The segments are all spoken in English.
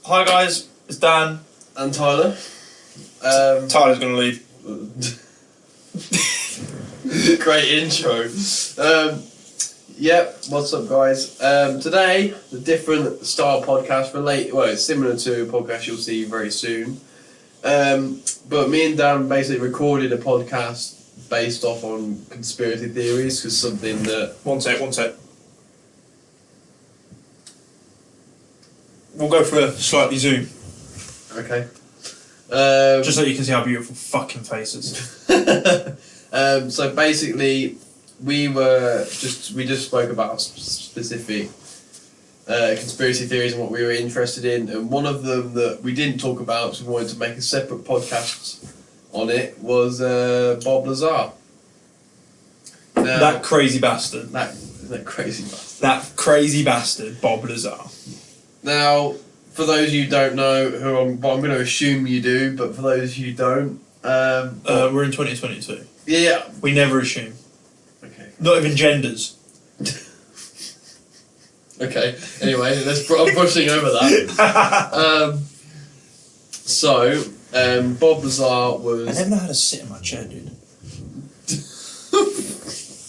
Hi guys, it's Dan. And Tyler. Tyler's gonna leave. Great intro. Yep, what's up guys? Today, the different style podcast it's similar to a podcast you'll see very soon. But me and Dan basically recorded a podcast based off on conspiracy theories, because something that... One sec. We'll go for a slightly zoom. Okay. Just so you can see our beautiful fucking faces. So basically, we just spoke about specific conspiracy theories and what we were interested in, and one of them that we didn't talk about because we wanted to make a separate podcast on it was Bob Lazar. Now, That crazy bastard, Bob Lazar. Now, for those of you who don't know I'm going to assume you do, but for those of you who don't, we're in 2022. Yeah. We never assume. Okay. Not even genders. Okay. Anyway, I'm brushing over that. Bob Lazar was... I never know how to sit in my chair, dude.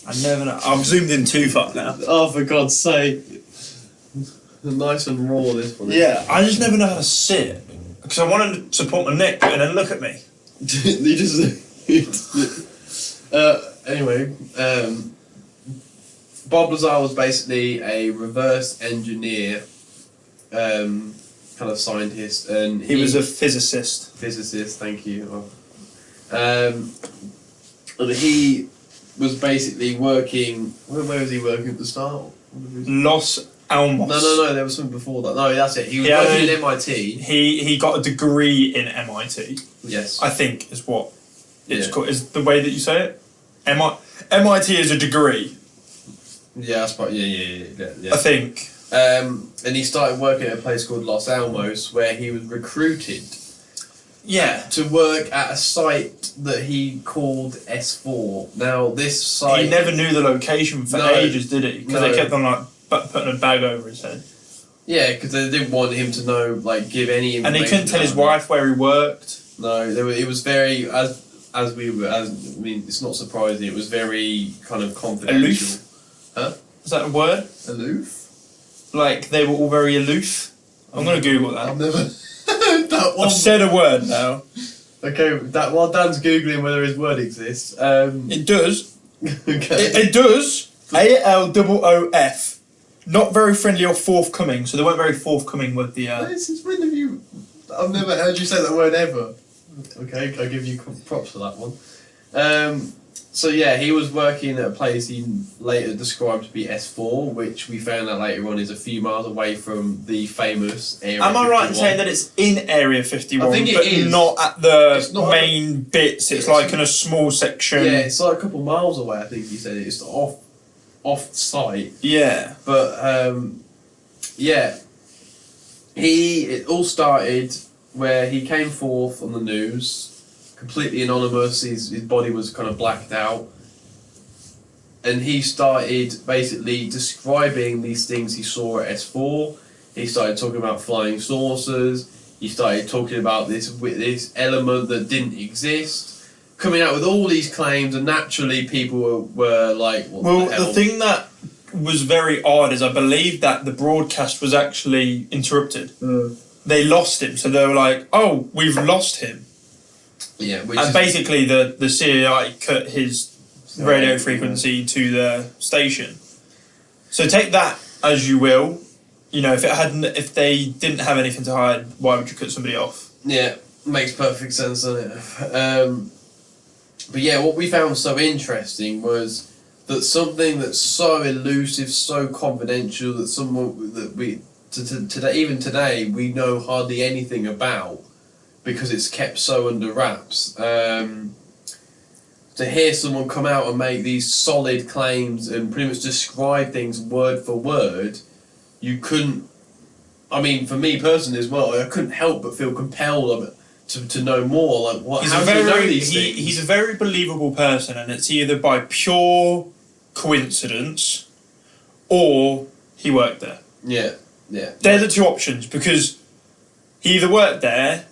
I never know. I've zoomed in too far now. Oh, for God's sake. Nice and raw, this one. Yeah, I just never know how to sit. Because I wanted to support my neck and then look at me. You just... anyway, Bob Lazar was basically a reverse engineer kind of scientist, and he was a physicist. Physicist, thank you. And he was basically working... Where was he working at the start? Los Alamos. No, there was something before that. No, that's it. He was working at MIT. He got a degree in MIT. Yes. I think is what it's called. Is the way that you say it? MIT is a degree. Yeah, that's probably, yeah. I think. And he started working at a place called Los Alamos, where he was recruited. Yeah. To work at a site that he called S4. Now, this site... He never knew the location for ages, did he? Because they kept on putting a bag over his head. Yeah, because they didn't want him to know, give any information. And he couldn't tell his wife where he worked. No, it was very... it's not surprising, it was very kind of confidential. Aloof? Huh? Is that a word? Aloof? Like, they were all very aloof? I'm going to Google that. I've never... that one. I've said a word now. Okay, while Dan's Googling whether his word exists... It does. Okay. It does. ALOOF. Not very friendly or forthcoming, so they weren't very forthcoming with the... Since when have you... I've never heard you say that word ever. Okay, I'll give you props for that one. So yeah, he was working at a place he later described to be S4, which we found out later on is a few miles away from the famous Area 51. Am I right in saying that it's in Area 51, I think it but is. not at the main bits? It's like in a small section. Yeah, it's like a couple of miles away, I think he said. It's off site. Yeah. But, it all started where he came forth on the news, completely anonymous, his body was kind of blacked out, and he started basically describing these things he saw at S4. He started talking about flying saucers, he started talking about this element that didn't exist, coming out with all these claims, and naturally people were like, what the hell? The thing that was very odd is I believe that the broadcast was actually interrupted. They lost him, so they were like, oh, we've lost him. Yeah, and basically the CIA cut his radio frequency to the station. So take that as you will. You know, if they didn't have anything to hide, why would you cut somebody off? Yeah, makes perfect sense, doesn't it? But yeah, what we found so interesting was that something that's so elusive, so confidential, that even today we know hardly anything about, because it's kept so under wraps. To hear someone come out and make these solid claims and pretty much describe things word for word, you couldn't... I mean, for me personally as well, I couldn't help but feel compelled to know more. Like, how do you know these things? He's a very believable person, and it's either by pure coincidence or he worked there. Yeah. They're the two options, because he either worked there,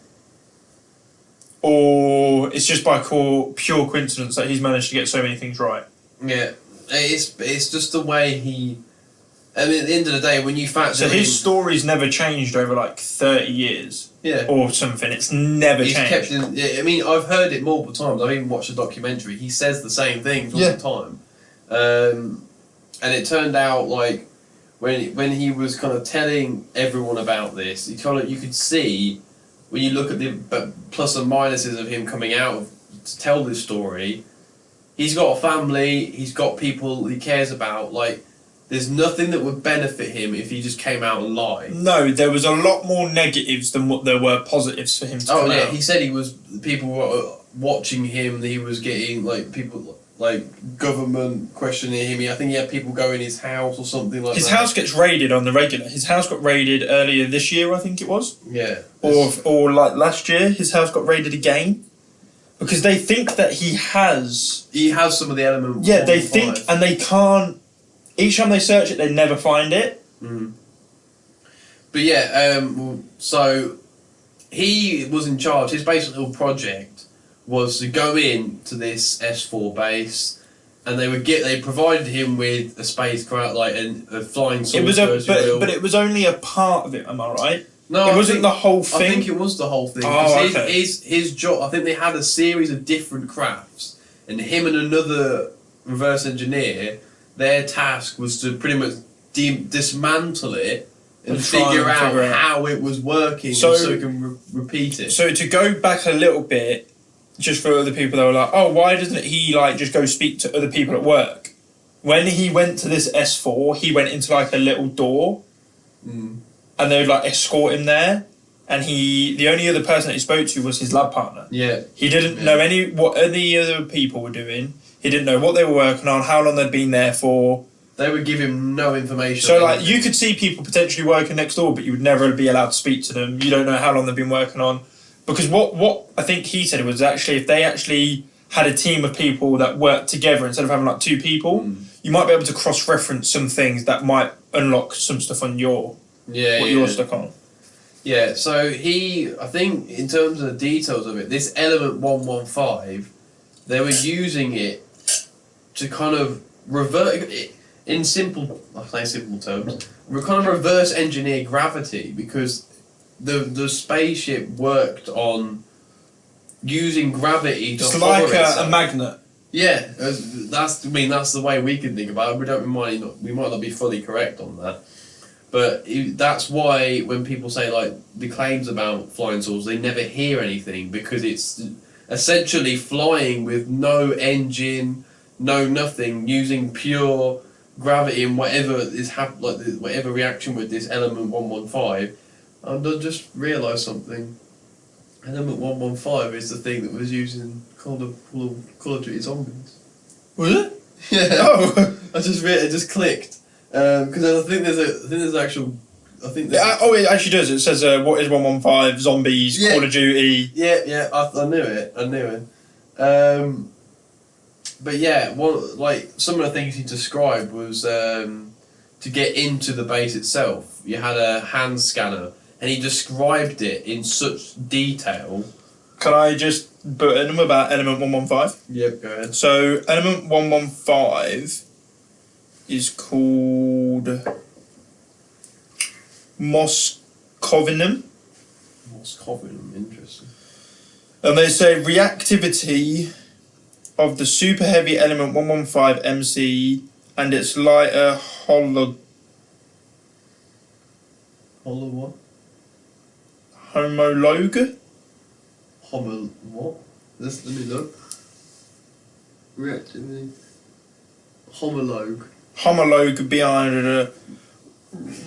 or it's just by pure coincidence that he's managed to get so many things right. Yeah, it's just the way he. I mean, at the end of the day, when you factor so his story's never changed over like 30 years. Yeah. Or something. It's never changed. Kept in, I mean, I've heard it multiple times. I've even watched a documentary. He says the same things all the time. And it turned out like when he was kind of telling everyone about this, you could see when you look at the plus and minuses of him coming out to tell this story. He's got a family. He's got people he cares about. Like, there's nothing that would benefit him if he just came out and lied. No, there was a lot more negatives than what there were positives for him to come out. He said people were watching him. He was getting people government questioning him. I think he had people go in his house or something like that. His house gets raided on the regular. His house got raided earlier this year, I think it was. Yeah. Or like last year, his house got raided again. Because they think that he has some of the element. Yeah, they think, and they can't. Each time they search it, they never find it. Mm. But yeah, so he was in charge. His basic little project was to go in to this S4 base, and they provided him with a spacecraft, like a flying saucer. But it was only a part of it. Am I right? No, it wasn't the whole thing. I think it was the whole thing. Oh, okay. His job. I think they had a series of different crafts, and him and another reverse engineer. Their task was to pretty much dismantle it and figure out how it was working so he can repeat it. So to go back a little bit, just for other people that were like, oh, why doesn't he just go speak to other people at work? When he went to this S4, he went into like a little door, and they would escort him there. And the only other person that he spoke to was his lab partner. Yeah. He didn't know what any other people were doing. He didn't know what they were working on, how long they'd been there for. They would give him no information. So, you could see people potentially working next door, but you would never be allowed to speak to them. You don't know how long they've been working on. Because what I think he said was actually, if they actually had a team of people that worked together instead of having two people, you might be able to cross-reference some things that might unlock some stuff on you're stuck on. Yeah, so I think in terms of the details of it, this element 115, they were using it to kind of revert, in simple terms, we're kind of reverse engineer gravity, because the spaceship worked on using gravity to hover itself. It's like a magnet. Yeah, that's the way we can think about it. We might not be fully correct on that. But that's why when people say the claims about flying saucers, they never hear anything, because it's essentially flying with no engine, no nothing, using pure gravity and whatever is whatever reaction with this element 115. And I just realised something. Element 115 is the thing that was used in Call of Duty Zombies. Was it? Yeah. Oh, it just clicked. Because I think there's actual. it actually does. It says, what is 115, zombies, Call of Duty. Yeah, I knew it. But yeah, some of the things he described was to get into the base itself, you had a hand scanner, and he described it in such detail. Can I just put in about element 115? Yep, go ahead. So, element 115 is called Moscovinum. Moscovinum, interesting. And they say reactivity of the super heavy element 115 MC and its lighter Holo what? Homologue? What? Let me look. Reactivity. Homologue behind a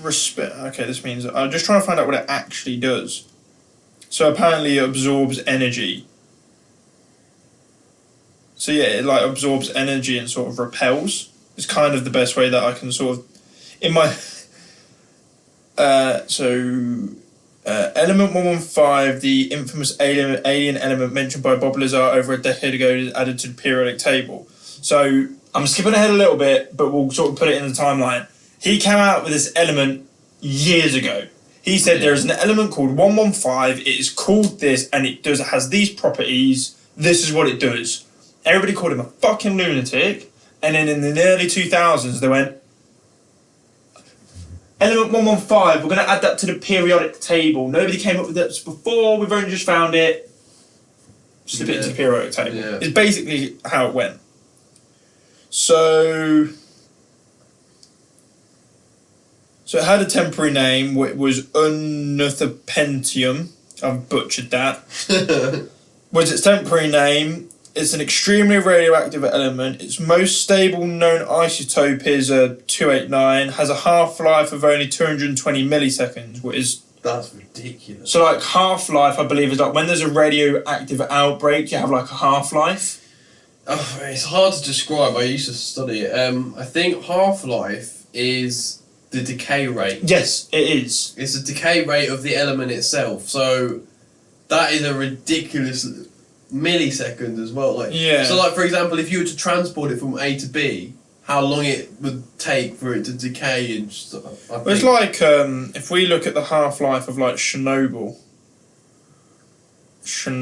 respect. Okay, this means I'm just trying to find out what it actually does. So apparently it absorbs energy. So yeah, it absorbs energy and sort of repels. It's kind of the best way that I can sort of in my element 115, the infamous alien element mentioned by Bob Lazar over a decade ago, is added to the periodic table. So I'm skipping ahead a little bit, but we'll sort of put it in the timeline. He came out with this element years ago. He said there is an element called 115. It is called this, and it has these properties. This is what it does. Everybody called him a fucking lunatic, and then in the early 2000s they went, element 115. We're going to add that to the periodic table. Nobody came up with this before. We've only just found it. Slip it into the periodic table. Yeah. It's basically how it went. So it had a temporary name, which was unearthopentium. I've butchered that. Was its temporary name. It's an extremely radioactive element. Its most stable known isotope is a 289. Has a half-life of only 220 milliseconds, which is... That's ridiculous. So, like, half-life, I believe, is like when there's a radioactive outbreak, you have, like, a half-life. Oh, it's hard to describe. I used to study it. I think half-life is the decay rate. Yes, it is. It's the decay rate of the element itself. So that is a ridiculous millisecond as well. Like, yeah. So, like, for example, if you were to transport it from A to B, how long it would take for it to decay and stuff. Well, it's like if we look at the half-life of like Chernobyl. There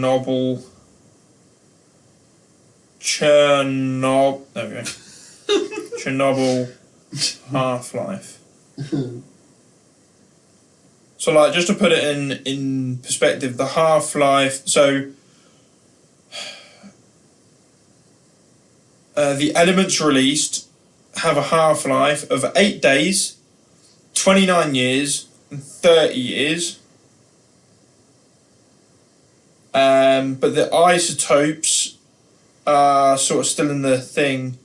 we go. Chernobyl half-life. So, like, just to put it in perspective, the half-life. So, the elements released have a half-life of 8 days, 29 years, and 30 years. But the isotopes are sort of still in the thing.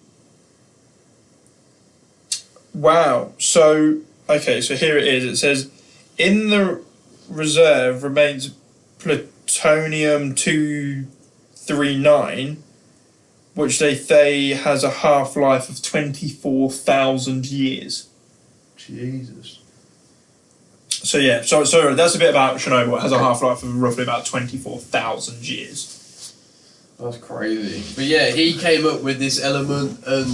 Wow. So, okay, so here it is. It says, in the reserve remains plutonium-239, which they say has a half-life of 24,000 years. Jesus. So yeah, so that's a bit about Chernobyl. It has a half-life of roughly about 24,000 years. That's crazy. But yeah, he came up with this element and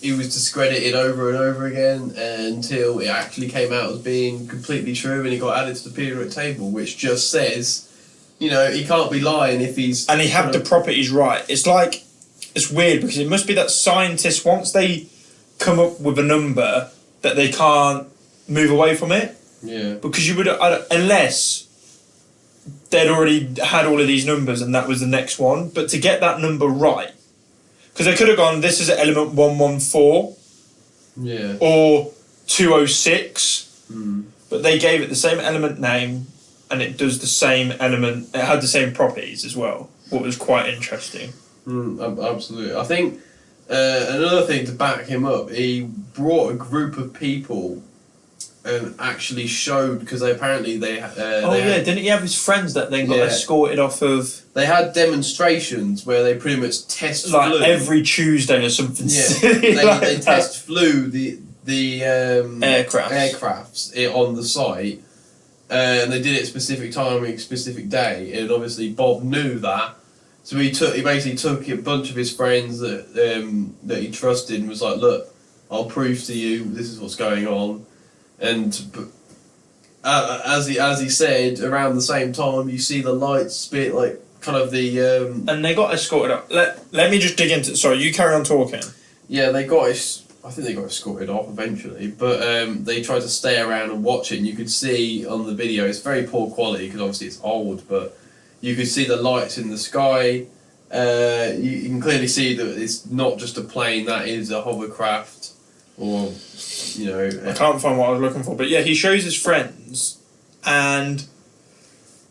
he was discredited over and over again until it actually came out as being completely true and he got added to the periodic table, which just says, you know, he can't be lying if he's... And he had the properties right. It's like... It's weird because it must be that scientists, once they come up with a number, that they can't move away from it. Yeah. Because you would... Unless they'd already had all of these numbers and that was the next one. But to get that number right... Because they could have gone, this is element 114. Yeah. Or 206. But they gave it the same element name and it does the same element... It had the same properties as well. What was quite interesting. Absolutely. I think another thing to back him up, he brought a group of people and actually showed, because didn't he have his friends that then got escorted off of... They had demonstrations where they pretty much test like flew. Every Tuesday or something silly they test flew the aircrafts on the site, and they did it at a specific time, a specific day, and obviously Bob knew that. So he basically took a bunch of his friends that he trusted and was like, look, I'll prove to you this is what's going on. And as he said, around the same time, you see the lights spit, like, kind of the... And they got escorted up. Let me just dig into... Sorry, you carry on talking. Yeah, I think they got escorted off eventually, but they tried to stay around and watch it, and you could see on the video, it's very poor quality, because obviously it's old, but... You could see the lights in the sky. You can clearly see that it's not just a plane, that is a hovercraft. Or, you know... I can't find what I was looking for. But yeah, he shows his friends. And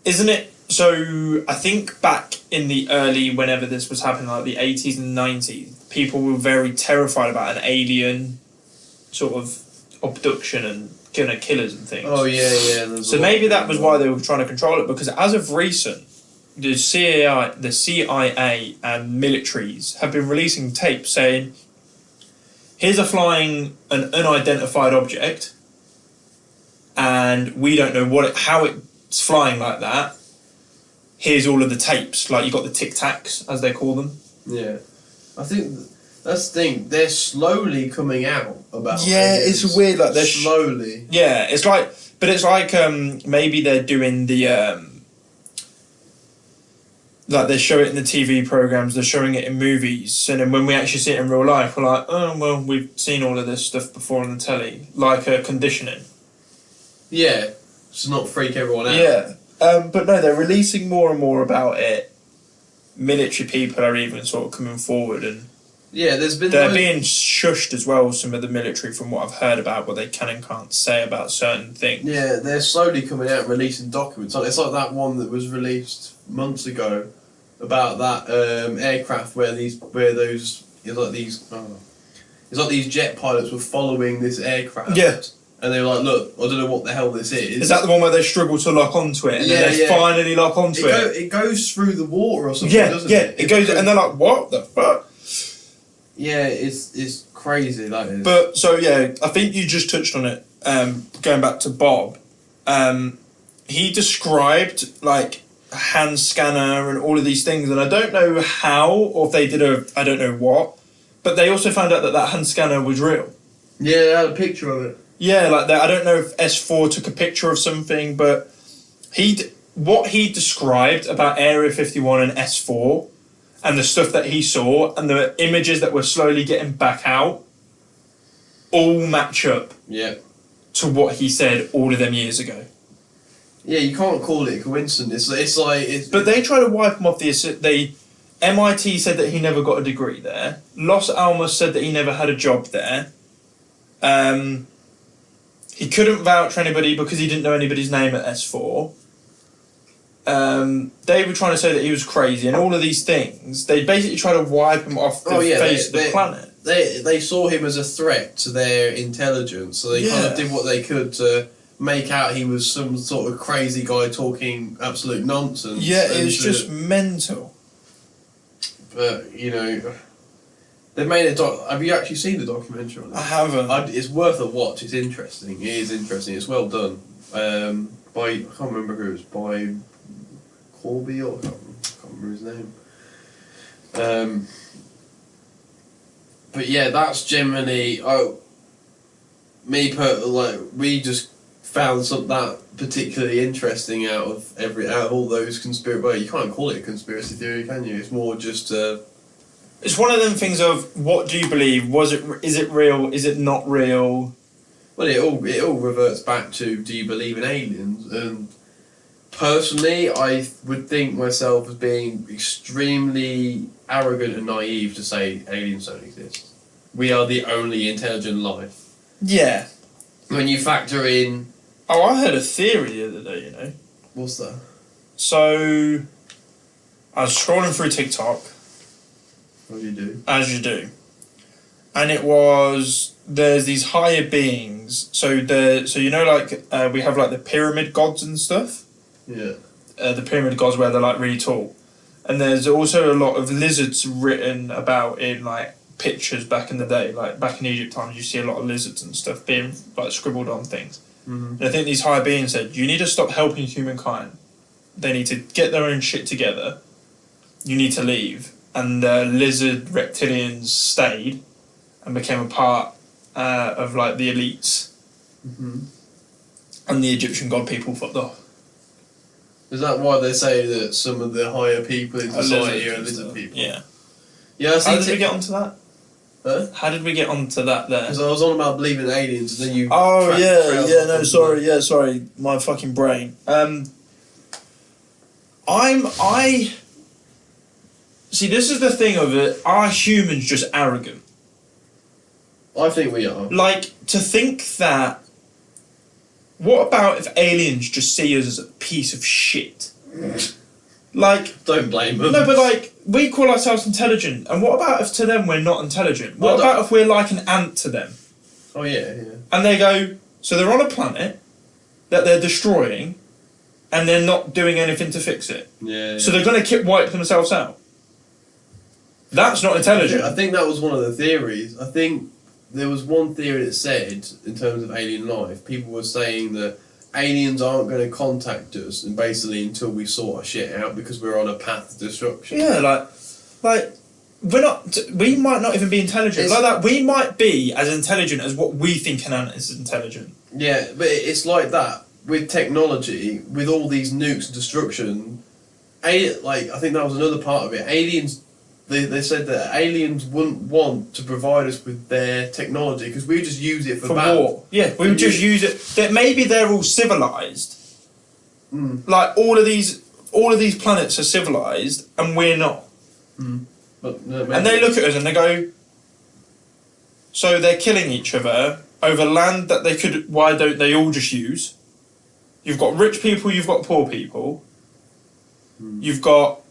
isn't it... So I think back in the early, whenever this was happening, like the 80s and 90s, people were very terrified about an alien sort of abduction and gonna killers and things. Oh, yeah. So maybe that was why they were trying to control it, because as of recent... The CIA and militaries have been releasing tapes saying, here's an unidentified object, and we don't know how it's flying like that. Here's all of the tapes, like you got the Tic Tacs, as they call them. Yeah, I think that's the thing. They're slowly coming out about. Yeah, it's weird. Like they're slowly. Yeah, it's like But it's like maybe they're doing the like they show it in the TV programs, they're showing it in movies, and then when we actually see it in real life, we're like, oh well, we've seen all of this stuff before on the telly, like conditioning. Yeah, just not freak everyone out. Yeah, but no, they're releasing more and more about it. Military people are even sort of coming forward, and yeah, they're being shushed as well. Some of the military, from what I've heard about, what they can and can't say about certain things. Yeah, they're slowly coming out and releasing documents. It's like that one that was released months ago about that aircraft where these jet pilots were following this aircraft. Yeah. And they were like, look, I don't know what the hell this is. Is that the one where they struggle to lock onto it and then they finally lock onto it? It goes through the water or something, doesn't it? It goes, and they're like, what the fuck? Yeah, it's crazy, that is. But, so yeah, I think you just touched on it, going back to Bob. He described, like, a hand scanner and all of these things, and I don't know how, or if they did I don't know what, but they also found out that hand scanner was real. Yeah, they had a picture of it. Yeah, like that. I don't know if S4 took a picture of something, but what he described about Area 51 and S4 and the stuff that he saw and the images that were slowly getting back out all match up to what he said all of them years ago. Yeah, you can't call it a coincidence. But they try to wipe him off MIT said that he never got a degree there. Los Alamos said that he never had a job there. He couldn't vouch for anybody because he didn't know anybody's name at S4. They were trying to say that he was crazy and all of these things. They basically try to wipe him off the face of the planet. They saw him as a threat to their intelligence, so they kind of did what they could to make out he was some sort of crazy guy talking absolute nonsense. Yeah, it was just mental. But, you know, they made a have you actually seen the documentary on it? I haven't. It's worth a watch. It's interesting. It is interesting. It's well done. I can't remember who it was, by Corby, or I can't remember his name. But yeah, that's generally we just found that particularly interesting out of all those conspiracy. Well, you can't call it a conspiracy theory, can you? It's more just. It's one of them things of what do you believe? Is it real? Is it not real? Well, it all reverts back to, do you believe in aliens? And personally, I would think myself as being extremely arrogant and naive to say aliens don't exist. We are the only intelligent life. Yeah. When you factor in... Oh, I heard a theory the other day, you know. What's that? So, I was scrolling through TikTok. What do you do? As you do. And it was, there's these higher beings. So you know, like, we have, like, the pyramid gods and stuff? Yeah. The pyramid gods where they're, like, really tall. And there's also a lot of lizards written about in, like, pictures back in the day. Like, back in Egypt times, you see a lot of lizards and stuff being, like, scribbled on things. Mm-hmm. And I think these higher beings said, you need to stop helping humankind. They need to get their own shit together. You need to leave. And the lizard reptilians stayed and became a part of, like, the elites. Mm-hmm. And the Egyptian god people fucked off. Is that why they say that some of the higher people in society are lizard people? Yeah. Yeah, how did we get onto that? Huh? How did we get onto that there? Because I was on about believing in aliens, and then you... sorry, my fucking brain. See, this is the thing of it, are humans just arrogant? I think we are. Like, to think that... What about if aliens just see us as a piece of shit? Like... Don't blame them. No, but like, we call ourselves intelligent, and what about if to them we're not intelligent? What about if we're like an ant to them? Oh, yeah. And they go, so they're on a planet that they're destroying, and they're not doing anything to fix it. Yeah. So they're going to wipe themselves out. That's not intelligent. I think that was one of the theories. I think there was one theory that said, in terms of alien life, people were saying that aliens aren't going to contact us, and basically until we sort our shit out, because we're on a path to destruction. Yeah, like we might not even be intelligent. Like that, we might be as intelligent as what we think an ant is intelligent. Yeah, but it's like that. with technology, with all these nukes and destruction, I think that was another part of it. Aliens, they said that aliens wouldn't want to provide us with their technology because we just use it for war. Yeah, we would just use it. That maybe they're all civilized. Like all of these planets are civilized, and we're not. But no, and they look at us and they go, so they're killing each other over land that they could. Why don't they all just use? You've got rich people, you've got poor people. You've got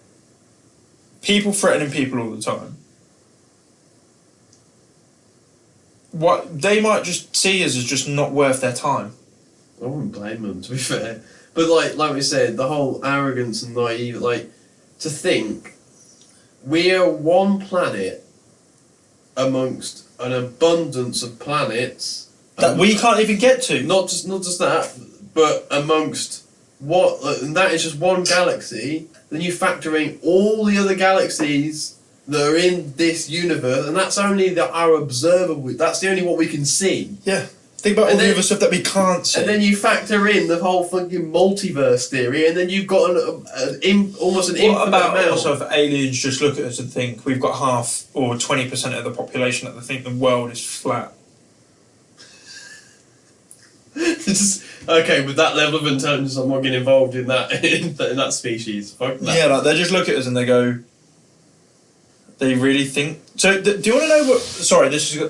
people threatening people all the time. What they might just see us as just not worth their time. I wouldn't blame them, to be fair. But like we said, the whole arrogance and naive, to think we're one planet amongst an abundance of planets that we can't even get to. Not just that, but amongst and that is just one galaxy. Then you factor in all the other galaxies that are in this universe, and that's only our observable. That's the only what we can see. Yeah. Think about all the other stuff that we can't see. And then you factor in the whole fucking multiverse theory, and then you've got almost an infinite amount. Also if aliens just look at us and think we've got half or 20% of the population that they think the world is flat? Okay, with that level of intelligence, I'm not getting involved in that in that species. Fuck that. Yeah, they just look at us and they go. They really think. So, do you want to know what? Sorry, this is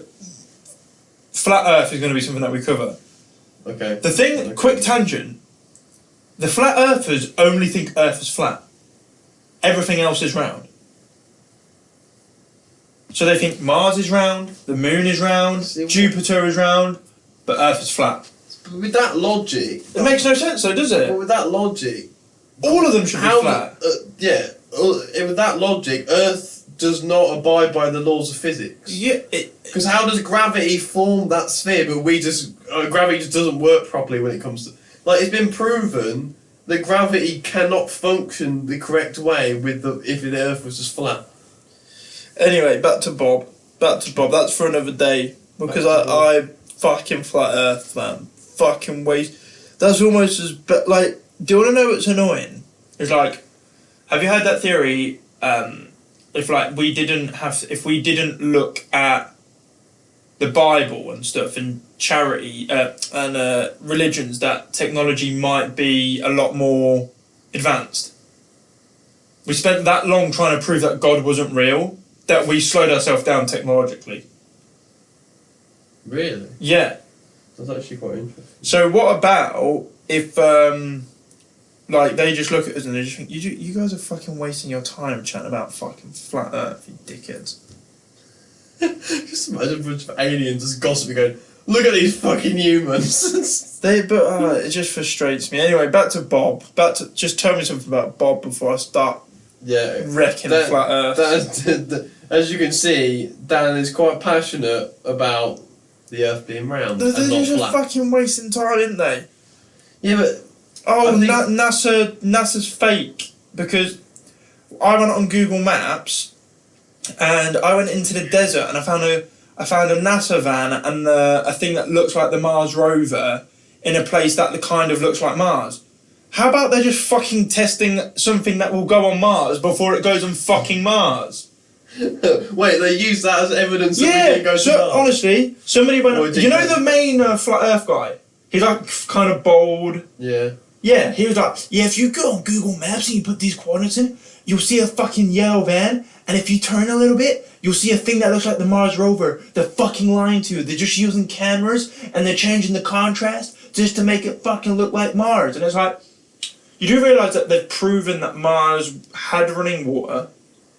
flat Earth is going to be something that we cover. Okay. The thing, okay. Quick tangent. The flat Earthers only think Earth is flat. Everything else is round. So they think Mars is round, the Moon is round, Jupiter is round, but Earth is flat. But with that logic... It makes no sense though, does it? But with that logic... All of them should be flat. With that logic, Earth does not abide by the laws of physics. Yeah. Because how does gravity form that sphere, but gravity just doesn't work properly when it comes to... It's been proven that gravity cannot function the correct way if the Earth was just flat. Anyway, back to Bob. That's for another day. Because I fucking flat Earth, man. Fucking waste. That's almost as... But, do you want to know what's annoying? It's have you heard that theory, if we didn't look at the Bible and stuff and charity and religions, that technology might be a lot more advanced? We spent that long trying to prove that God wasn't real that we slowed ourselves down technologically. Really? Yeah. That's actually quite interesting. So what about if they just look at us and they just think you guys are fucking wasting your time chatting about fucking flat Earth, you dickheads. Just imagine a bunch of aliens just gossiping, going, "Look at these fucking humans." It just frustrates me. Anyway, back to Bob. Just tell me something about Bob before I start. Wrecking flat Earth. As you can see, Dan is quite passionate about the Earth being round and not just flat. Fucking wasting time, isn't they? Yeah, but NASA's fake, because I went on Google Maps and I went into the desert and I found a NASA van and a thing that looks like the Mars rover in a place that kind of looks like Mars. How about they're just fucking testing something that will go on Mars before it goes on fucking Mars? Wait, they use that as evidence that we didn't go to Mars? Honestly, somebody went... You know the main flat Earth guy? He's kind of bald. Yeah. Yeah, he was if you go on Google Maps and you put these coordinates in, you'll see a fucking yellow van, and if you turn a little bit, you'll see a thing that looks like the Mars rover. They're fucking lying to you. They're just using cameras, and they're changing the contrast just to make it fucking look like Mars. And it's you do realise that they've proven that Mars had running water,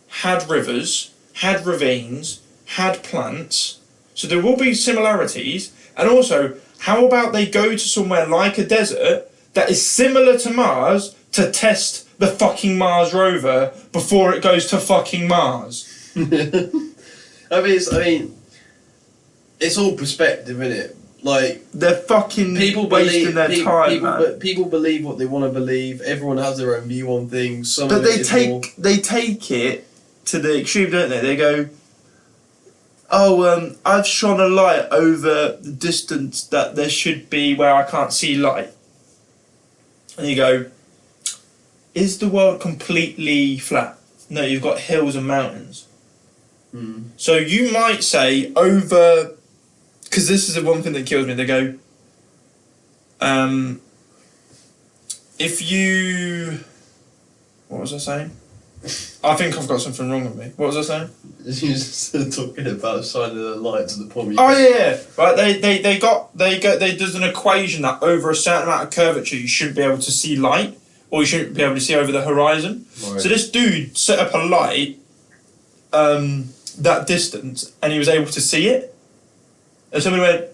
had rivers, had ravines, had plants, so there will be similarities. And also, how about they go to somewhere like a desert that is similar to Mars to test the fucking Mars rover before it goes to fucking Mars? It's all perspective, isn't it? They're fucking wasting their time, man. But people believe what they want to believe. Everyone has their own view on things. But they take it to the extreme, don't they? They go, I've shone a light over the distance that there should be where I can't see light. and you go, is the world completely flat? No, you've got hills and mountains. Mm. So you might say over, because this is the one thing that kills me. They go, if you, what was I saying? I think I've got something wrong with me. What was I saying? You just talking about shining a light to the point where you Oh yeah, right. There's an equation that over a certain amount of curvature you shouldn't be able to see light, or you shouldn't be able to see over the horizon. Right. So this dude set up a light that distance, and he was able to see it. And somebody went,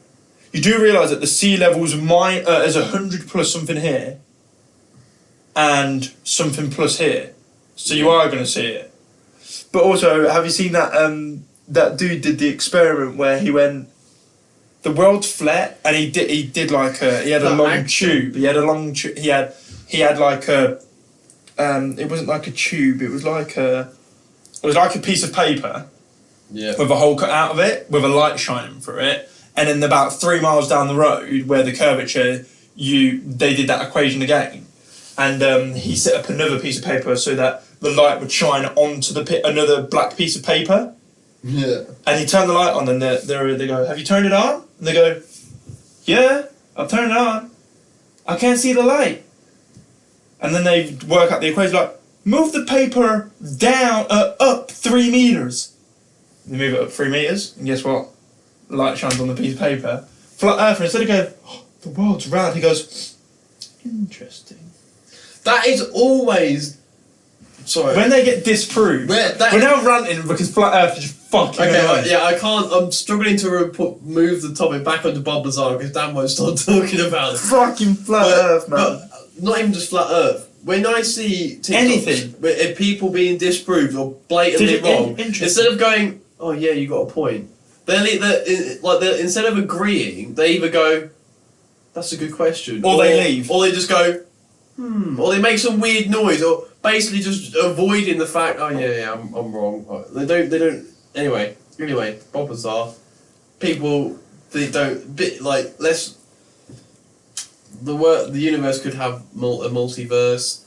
"You do realise that the sea level's is 100 plus something here, and something plus here, so you are going to see it." But also, have you seen that that dude did the experiment where he went, the world's flat, and he did like he had a long tube. He had a long tube. He had like a it wasn't like a tube. It was like a piece of paper. Yeah. With a hole cut out of it, with a light shining through it, and then about 3 miles down the road, where the curvature, they did that equation again, and he set up another piece of paper so that the light would shine onto another black piece of paper. Yeah. And he turned the light on, and they go, "Have you turned it on?" And they go, "Yeah, I've turned it on. I can't see the light." And then they work out the equation like, move the paper down, up 3 meters. They move it up 3 meters, and guess what? The light shines on the piece of paper. Flat Earther, instead of going, "Oh, the world's round," he goes, "Interesting." That is always. Sorry. When they get disproved, we're now ranting because Flat Earth is fucking Okay, annoying. yeah, I can't. I'm struggling to move the topic back onto Bob Lazar because Dan won't start talking about it. Fucking Flat Earth, man. But not even just Flat Earth. When I see TikToks Anything, with people being disproved or blatantly wrong, instead of going, "Oh yeah, you got a point," instead of agreeing, they either go, "That's a good question," or they leave, or they just go, or they make some weird noise, or basically just avoiding the fact, "Oh yeah, I'm wrong." They don't. Anyway, Bob Lazar, people they don't let's. The universe could have a multiverse.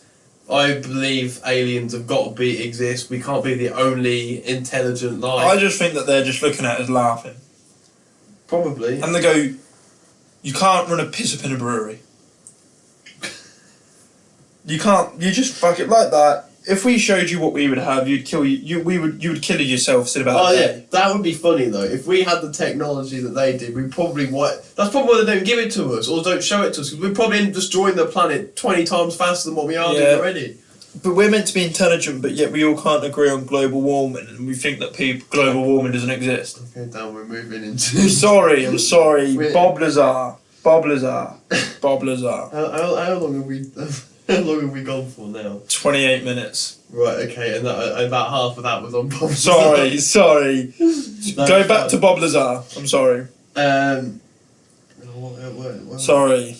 I believe aliens have got to exist. We can't be the only intelligent life. I just think that they're just looking at us laughing. Probably. And they go, "You can't run a piss up in a brewery. You can't. You just fuck it like that. If we showed you what we would have, you'd kill you would kill yourself. Sit about. Oh yeah, that would be funny though. If we had the technology that they did, we probably That's probably why they don't give it to us or don't show it to us, because we'd probably end up destroying the planet 20 times faster than what we are doing already. But we're meant to be intelligent, but yet we all can't agree on global warming, and we think that global warming doesn't exist. Okay, Dan, we're moving into. I'm sorry. Bob Lazar. How long have we? How long have we gone for now? 28 minutes. Right, okay, and about half of that was on Bob Lazar. Sorry. No, Go back to Bob Lazar. I'm sorry. Sorry.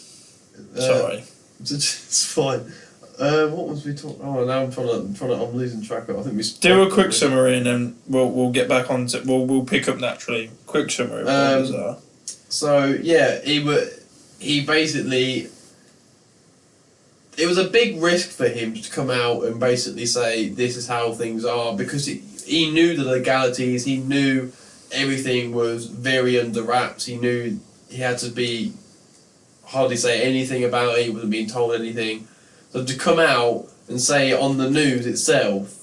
Sorry. It's fine. What was we talking? Oh, now I'm losing track of. I think we do a quick summary, and then we'll get back on to. We'll pick up naturally. Quick summary of Bob Lazar. So yeah, he basically. It was a big risk for him to come out and basically say this is how things are, because he knew the legalities, he knew everything was very under wraps, he knew he had to hardly say anything about it, he wasn't being told anything. So to come out and say it on the news itself,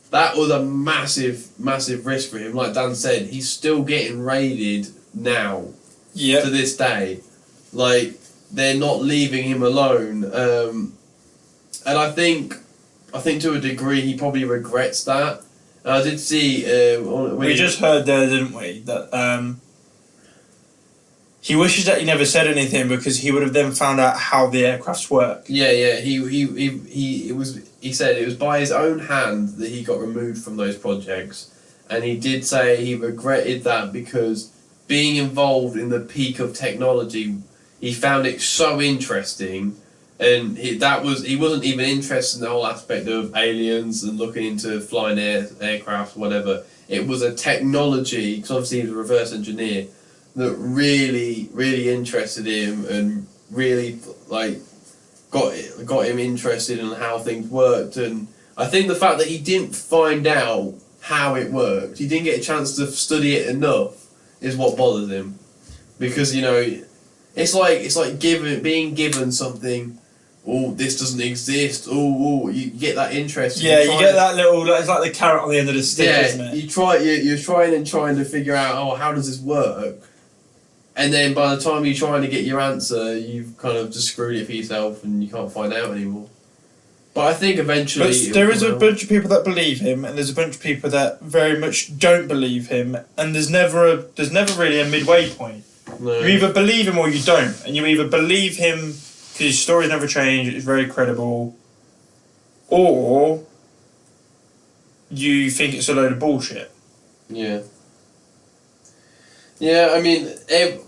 that was a massive, massive risk for him. Like Dan said, he's still getting raided now, to this day. Like, they're not leaving him alone, and I think to a degree he probably regrets that. And I did see. We just heard there, didn't we, that he wishes that he never said anything, because he would have then found out how the aircrafts work. Yeah. He said it was by his own hand that he got removed from those projects, and he did say he regretted that because being involved in the peak of technology. He found it so interesting, and he wasn't even interested in the whole aspect of aliens and looking into flying aircraft, whatever. It was a technology, because obviously he was a reverse engineer, that really, really interested him and really got him interested in how things worked, and I think the fact that he didn't find out how it worked, he didn't get a chance to study it enough, is what bothers him, because it's like being given something. Oh, this doesn't exist. Oh, you get that interest. Yeah, you get that little. It's like the carrot on the end of the stick, isn't it? You're trying to figure out. Oh, how does this work? And then by the time you're trying to get your answer, you've kind of just screwed it for yourself, and you can't find out anymore. But I think eventually. But there is a bunch of people that believe him, and there's a bunch of people that very much don't believe him, and there's never really a midway point. No. You either believe him or you don't, and you either believe him because his stories never change, it's very credible, or you think it's a load of bullshit. Yeah. Yeah, I mean,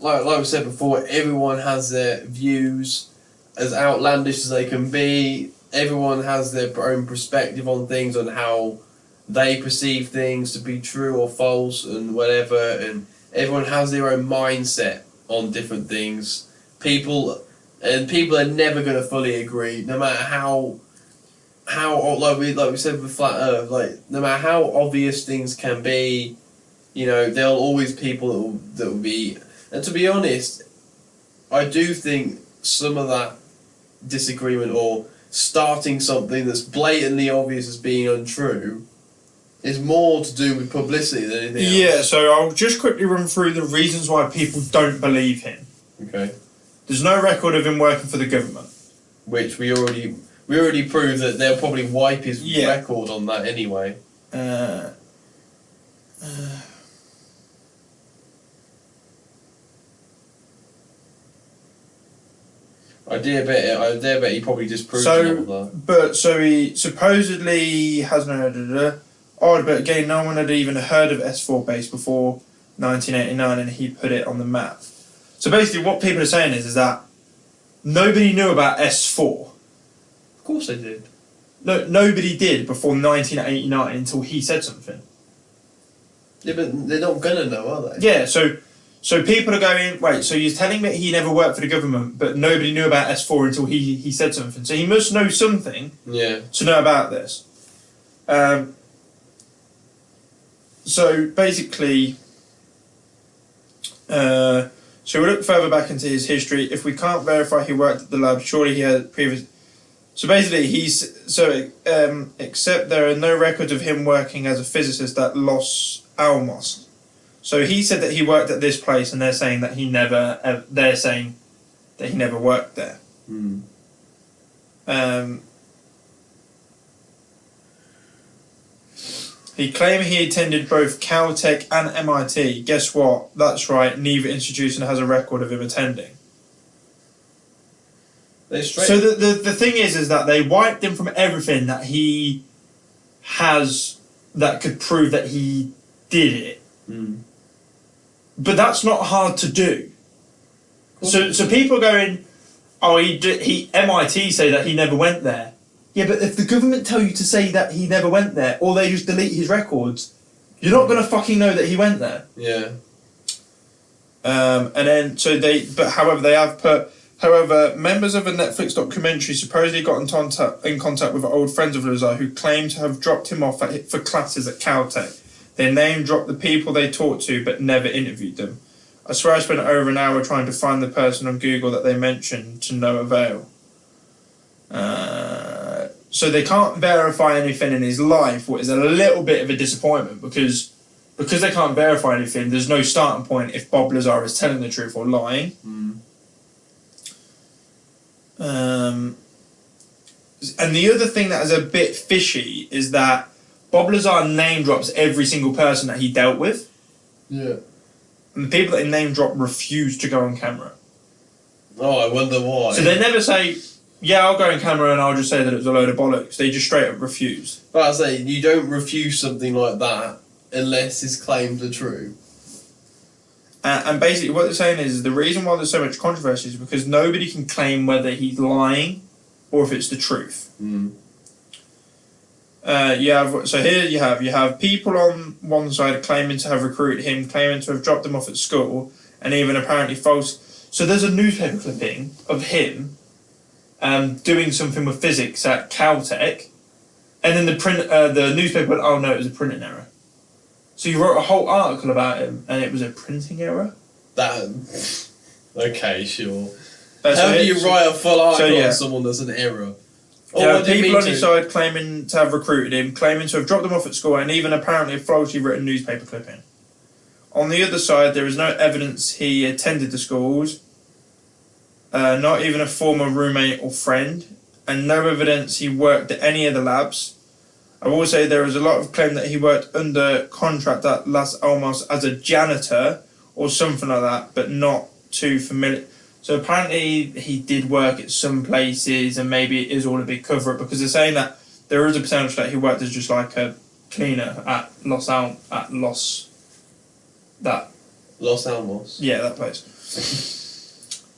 like we said before, everyone has their views, as outlandish as they can be. Everyone has their own perspective on things, on how they perceive things to be true or false and whatever, and everyone has their own mindset on different things. People are never going to fully agree, no matter how like we said with Flat Earth, like no matter how obvious things can be, there'll always people that will be. And to be honest, I do think some of that disagreement or starting something that's blatantly obvious as being untrue is more to do with publicity than anything else. Yeah, so I'll just quickly run through the reasons why people don't believe him. Okay. There's no record of him working for the government. Which we already proved that they'll probably wipe his record on that anyway. I dare bet he probably disproved that. So he supposedly has no. Odd, but again, no one had even heard of S4 base before 1989, and he put it on the map. So basically, what people are saying is that nobody knew about S4. Of course they did. No, nobody did before 1989 until he said something. Yeah, but they're not gonna know, are they? Yeah, so people are going, wait, so you're telling me he never worked for the government, but nobody knew about S4 until he said something. So he must know something to know about this. So basically, so we look further back into his history. If we can't verify he worked at the lab, surely he had previous. So basically, except there are no records of him working as a physicist at Los Alamos. So he said that he worked at this place, and they're saying that he never. They're saying that he never worked there. He claimed he attended both Caltech and MIT. Guess what? That's right. Neither institution has a record of him attending. So the thing is that they wiped him from everything that he has that could prove that he did it. But that's not hard to do. So people are going, oh, he MIT say that he never went there. Yeah, but if the government tell you to say that he never went there, or they just delete his records, you're not going to fucking know that he went there. Yeah. And then, however, members of a Netflix documentary supposedly got in contact with old friends of Lazar who claimed to have dropped him off for classes at Caltech. They name dropped the people they talked to, but never interviewed them. I swear I spent over an hour trying to find the person on Google that they mentioned, to no avail. So they can't verify anything in his life, which is a little bit of a disappointment because they can't verify anything, there's no starting point if Bob Lazar is telling the truth or lying. And the other thing that is a bit fishy is that Bob Lazar name drops every single person that he dealt with. Yeah. And the people that he name drop refuse to go on camera. Oh, I wonder why. So they never say, yeah, I'll go on camera and I'll just say that it was a load of bollocks. They just straight up refuse. But I say, you don't refuse something like that unless his claims are true. And basically what they're saying is the reason why there's so much controversy is because nobody can claim whether he's lying or if it's the truth. Here you have people on one side claiming to have recruited him, claiming to have dropped him off at school, and even apparently false. So there's a newspaper clipping of him doing something with physics at Caltech, and then the newspaper went, "Oh no, it was a printing error." So you wrote a whole article about him, and it was a printing error. Okay, sure. How do you write a full article on yeah. someone that's an error? People on his side claiming to have recruited him, claiming to have dropped him off at school, and even apparently a falsely written newspaper clipping. On the other side, there is no evidence he attended the schools, not even a former roommate or friend, and no evidence he worked at any of the labs. I will say there is a lot of claim that he worked under contract at Las Almas as a janitor or something like that, but not too familiar. So apparently he did work at some places, and maybe it is all a big cover-up, because they're saying that there is a potential that he worked as just like a cleaner at Los Alamos. Yeah, that place.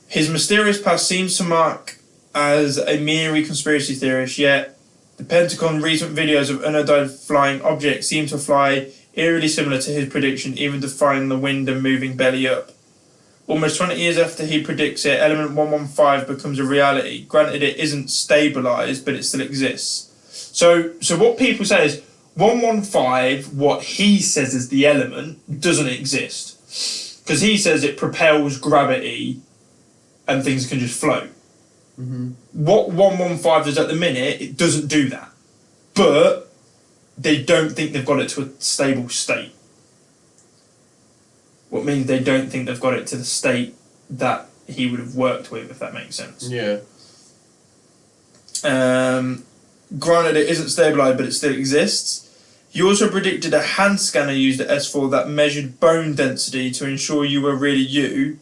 His mysterious past seems to mark as a mere conspiracy theorist, yet the Pentagon recent videos of unidentified flying objects seem to fly eerily similar to his prediction, even defying the wind and moving belly up. Almost 20 years after he predicts it, element 115 becomes a reality. Granted, it isn't stabilised, but it still exists. So what people say is 115, what he says is the element, doesn't exist. Because he says it propels gravity and things can just float. Mm-hmm. What 115 does at the minute, it doesn't do that. But they don't think they've got it to a stable state. What means they don't think they've got it to the state that he would have worked with, if that makes sense. Yeah. Granted, it isn't stabilised, but it still exists. He also predicted a hand scanner used at S4 that measured bone density to ensure you were really you.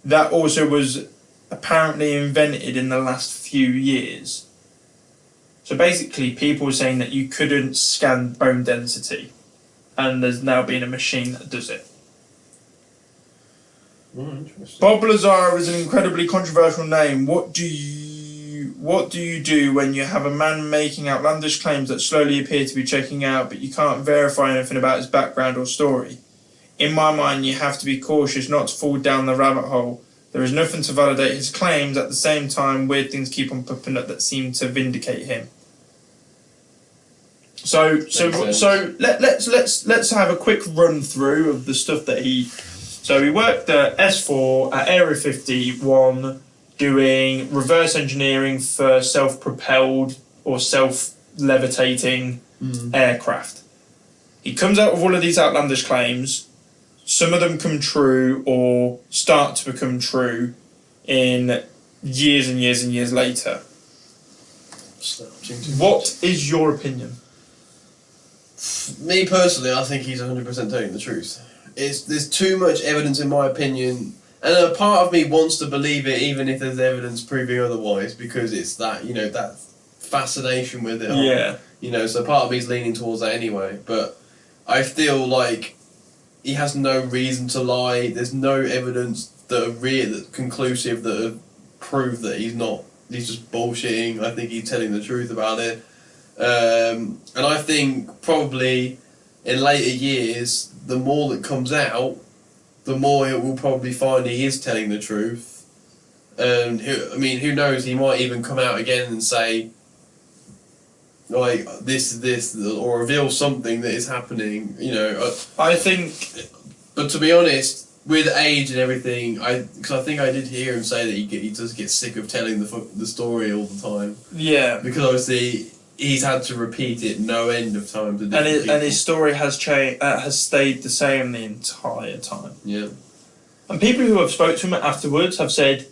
That also was apparently invented in the last few years. So basically, people were saying that you couldn't scan bone density, and there's now been a machine that does it. Interesting. Bob Lazar is an incredibly controversial name. What do you do when you have a man making outlandish claims that slowly appear to be checking out, but you can't verify anything about his background or story? In my mind, you have to be cautious not to fall down the rabbit hole. There is nothing to validate his claims. At the same time, weird things keep on popping up that seem to vindicate him. So let's have a quick run through of the stuff that he. So he worked at S4 at Area 51, doing reverse engineering for self-propelled or self-levitating aircraft. He comes out with all of these outlandish claims. Some of them come true or start to become true in years and years and years later. What is your opinion? Me personally, I think he's 100% telling the truth. There's too much evidence, in my opinion, and a part of me wants to believe it, even if there's evidence proving otherwise, because it's that, that fascination with it. Yeah. So part of me's leaning towards that anyway. But I feel like he has no reason to lie. There's no evidence that conclusive that prove that he's just bullshitting. I think he's telling the truth about it. And I think probably in later years, the more that comes out, the more it will probably find he is telling the truth. And who knows? He might even come out again and say, like, this, or reveal something that is happening. I think. But to be honest, with age and everything, because I think I did hear him say that he does get sick of telling the story all the time. Yeah. Because obviously he's had to repeat it no end of times. And his story has stayed the same the entire time. Yeah. And people who have spoke to him afterwards have said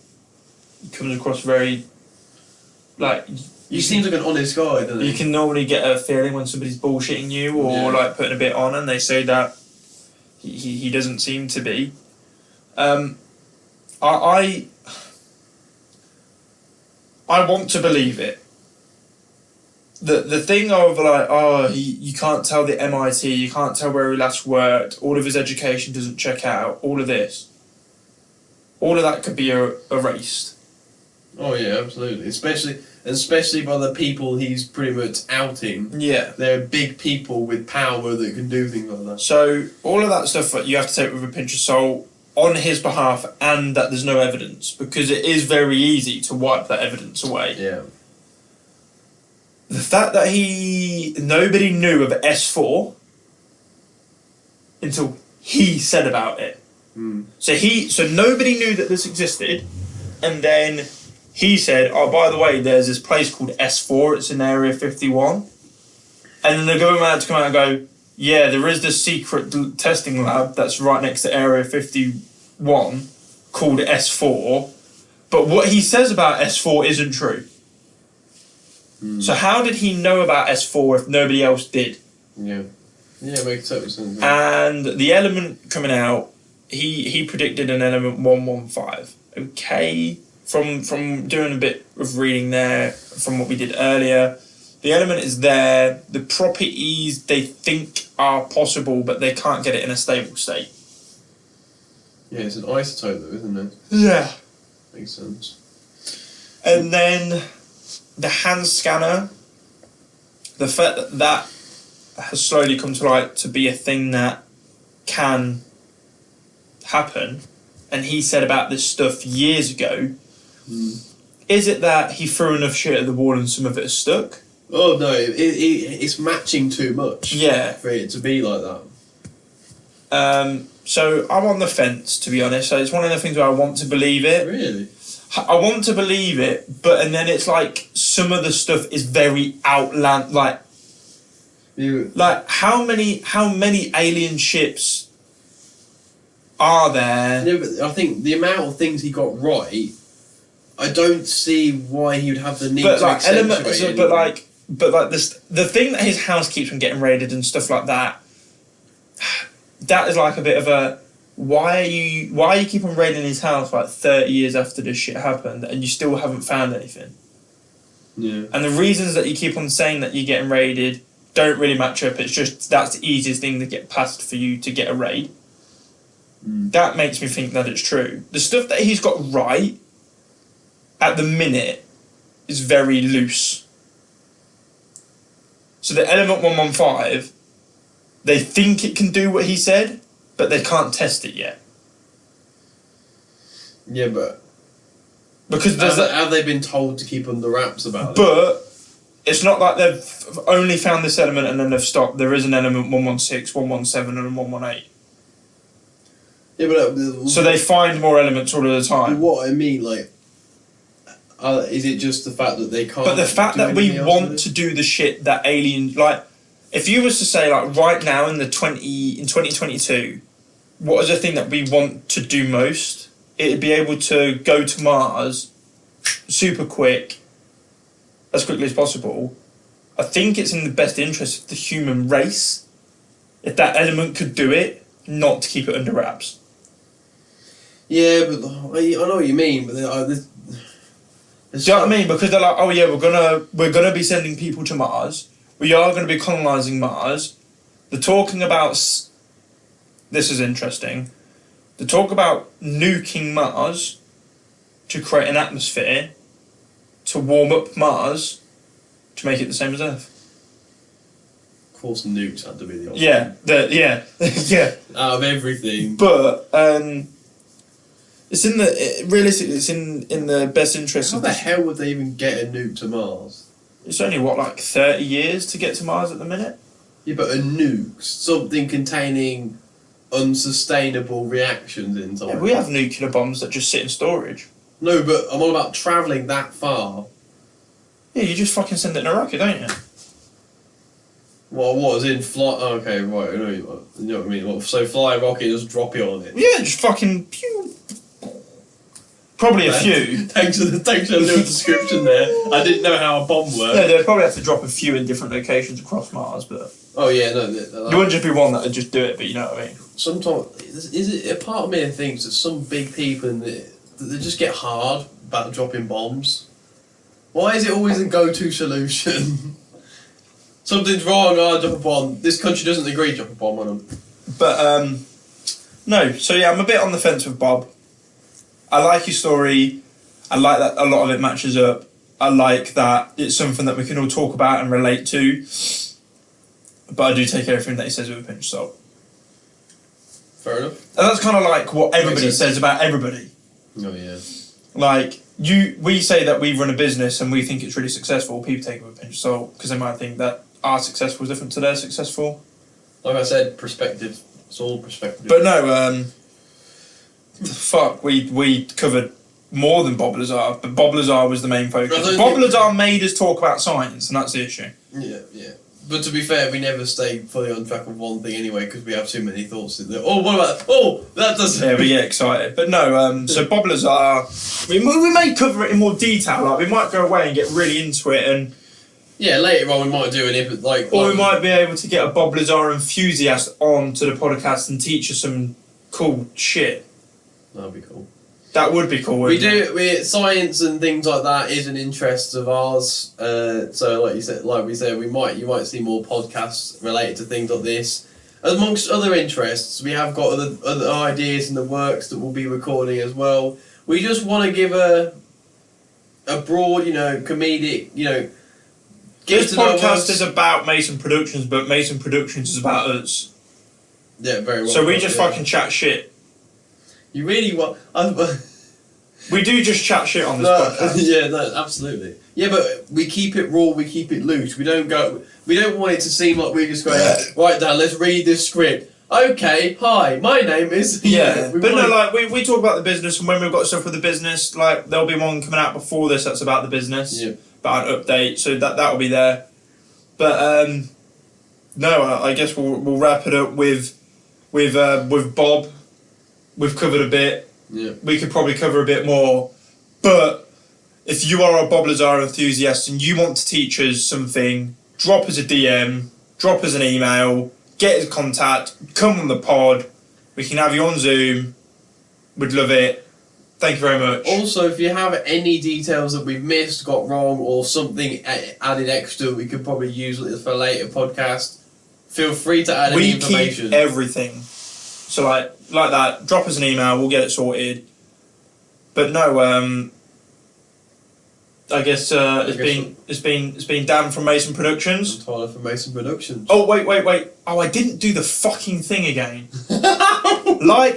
he comes across very, like... He seems like an honest guy, doesn't he? You can normally get a feeling when somebody's bullshitting you or like putting a bit on, and they say that he doesn't seem to be. I want to believe it. The thing of like, you can't tell the MIT, you can't tell where he last worked, all of his education doesn't check out, all of this. All of that could be erased. Oh yeah, absolutely. Especially by the people he's pretty much outing. Yeah. They're big people with power that can do things like that. So all of that stuff you have to take with a pinch of salt. on his behalf and that there's no evidence, because it is very easy to wipe that evidence away. Yeah. The fact that nobody knew of S4 until he said about it. So nobody knew that this existed, and then he said, "Oh, by the way, there's this place called S4. It's in Area 51." And then the government had to come out and go, "Yeah, there is this secret testing lab that's right next to Area 51 called S4, but what he says about S4 isn't true." So how did he know about S4 if nobody else did? Yeah. Yeah, makes total sense. Yeah. And the element coming out, he predicted an element 115. Okay, from doing a bit of reading there, from what we did earlier, the element is there. The properties they think are possible, but they can't get it in a stable state. Yeah, it's an isotope though, isn't it? Yeah. Makes sense. And then the hand scanner, the fact that has slowly come to light to be a thing that can happen, and he said about this stuff years ago. Is it that he threw enough shit at the wall and some of it has stuck? Oh no, it's matching too much. Yeah. For it to be like that. So I'm on the fence, to be honest. So it's one of the things where I want to believe it. Really? I want to believe it, and then it's like some of the stuff is very outland. Like how many alien ships are there? Yeah, but I think the amount of things he got right, I don't see why he would have the need to accentuate it. But the thing that his house keeps from getting raided and stuff like that. That is like a bit of a why you keep on raiding his house like 30 years after this shit happened and you still haven't found anything. Yeah. And the reasons that you keep on saying that you're getting raided don't really match up. It's just that's the easiest thing to get past for you to get a raid. That makes me think that it's true. The stuff that he's got right at the minute is very loose. So the element 115, they think it can do what he said, but they can't test it yet. Yeah, but because have they been told to keep under wraps about it? But it's not like they've only found this element and then they've stopped. There is an element 116, 117 and 118. Yeah, but so they find more elements all of the time. What I mean, like, is it just the fact that they can't? But the fact that we want to do the shit that aliens like. If you was to say like right now in 2022, what is the thing that we want to do most? It'd be able to go to Mars super quick, as quickly as possible. I think it's in the best interest of the human race if that element could do it, not to keep it under wraps. Yeah, but I know what you mean, but do you know what I mean? Because they're like, oh yeah, we're gonna be sending people to Mars. We are going to be colonising Mars. They're talking about... This is interesting. They talk about nuking Mars to create an atmosphere to warm up Mars to make it the same as Earth. Of course, nukes had to be the option. Yeah, yeah. Out of everything. But it's in the... realistically, it's in the best interest of... How the hell would they even get a nuke to Mars? It's only, 30 years to get to Mars at the minute? Yeah, but a nuke, something containing unsustainable reactions inside. Yeah, we have nuclear bombs that just sit in storage. No, but I'm all about travelling that far. Yeah, you just fucking send it in a rocket, don't you? What is in flight? Oh, okay, right, you know what I mean. So fly a rocket, just drop it on it. Yeah, just fucking pew. Probably a few. Thanks for the little description there. I didn't know how a bomb worked. No, they'd probably have to drop a few in different locations across Mars, but... Oh yeah, no. You wouldn't just be one that would just do it, but you know what I mean. Sometimes, is it a part of me that thinks that some big people that they just get hard about dropping bombs? Why is it always a go-to solution? Something's wrong, drop a bomb. This country doesn't agree, drop a bomb on them. But, no, so yeah, I'm a bit on the fence with Bob. I like his story. I like that a lot of it matches up. I like that it's something that we can all talk about and relate to. But I do take everything that he says with a pinch of salt. Fair enough. And that's kind of like what everybody Makes sense. says about everybody. Oh yeah. Like, we say that we run a business and we think it's really successful. People take it with a pinch of salt because they might think that our successful is different to their successful. Like I said, perspective. It's all perspective. But no, fuck, we covered more than Bob Lazar, but Bob Lazar was the main focus. Bob Lazar made us talk about science, and that's the issue. Yeah. But to be fair, we never stay fully on track of one thing anyway because we have too many thoughts in there. Oh, what about? Oh, that doesn't. Yeah, we get excited. But no, so Bob Lazar, we may cover it in more detail. Like, we might go away and get really into it, and yeah, later on we might do an episode or we might be able to get a Bob Lazar enthusiast on to the podcast and teach us some cool shit. That'd be cool. That would be cool. Science and things like that is an interest of ours. So, like we said, you might see more podcasts related to things like this. Amongst other interests, we have got other ideas in the works that we'll be recording as well. We just want to give a broad, comedic, This podcast is about Mason Productions, but Mason Productions is about us. Yeah, very well. So we just fucking chat shit. You really want? We do just chat shit on this podcast. Yeah, no, absolutely. Yeah, but we keep it raw. We keep it loose. We don't want it to seem like we're just going right down. Let's read this script. Okay, hi, my name is. Yeah, but no, like we talk about the business, and when we've got stuff for the business, like there'll be one coming out before this that's about the business. Yeah. About an update, so that'll be there. But no, I guess we'll wrap it up with Bob. We've covered a bit. Yeah. We could probably cover a bit more, but if you are a Bob Lazar enthusiast and you want to teach us something, drop us a DM, drop us an email, get us contact, come on the pod. We can have you on Zoom. We'd love it. Thank you very much. Also, if you have any details that we've missed, got wrong, or something added extra we could probably use for a later podcast, feel free to add any information. We keep everything. So like that, drop us an email, we'll get it sorted. But no, I guess it's been Dan from Mason Productions. And Tyler from Mason Productions. Oh wait. Oh, I didn't do the fucking thing again. Like,